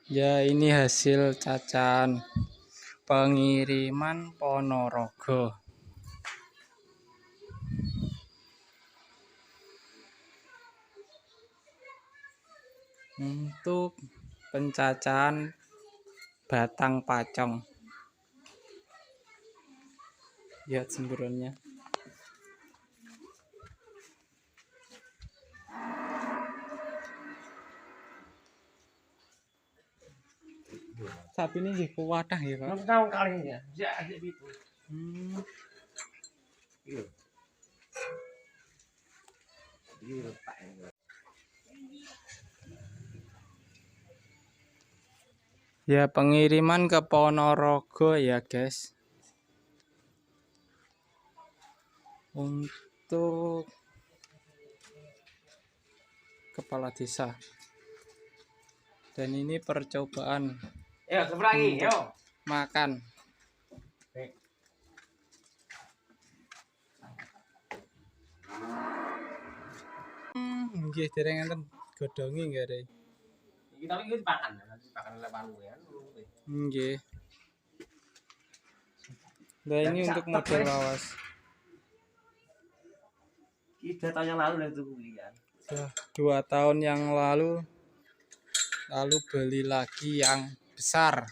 Ya, ini hasil cacan pengiriman Ponorogo. Untuk pencacahan batang pacong. Lihat semburannya. Sapi ini kuatah ya, Pak. Tahu kali ya, itu. Hmm. Iya. Iya, Pak. Ya, pengiriman ke Ponorogo ya, guys. Untuk kepala desa. Dan ini percobaan Yo, seberangi, untuk yo. makan. Nggih, dereng enten godhonge nggih, Re. Iki tapi iki dipakan, nanti dipakan oleh palu ya. Nggih. Nah, ini untuk model lawas. Kita tahun yang lalu udah tuh kan. 2 tahun yang lalu beli lagi yang besar.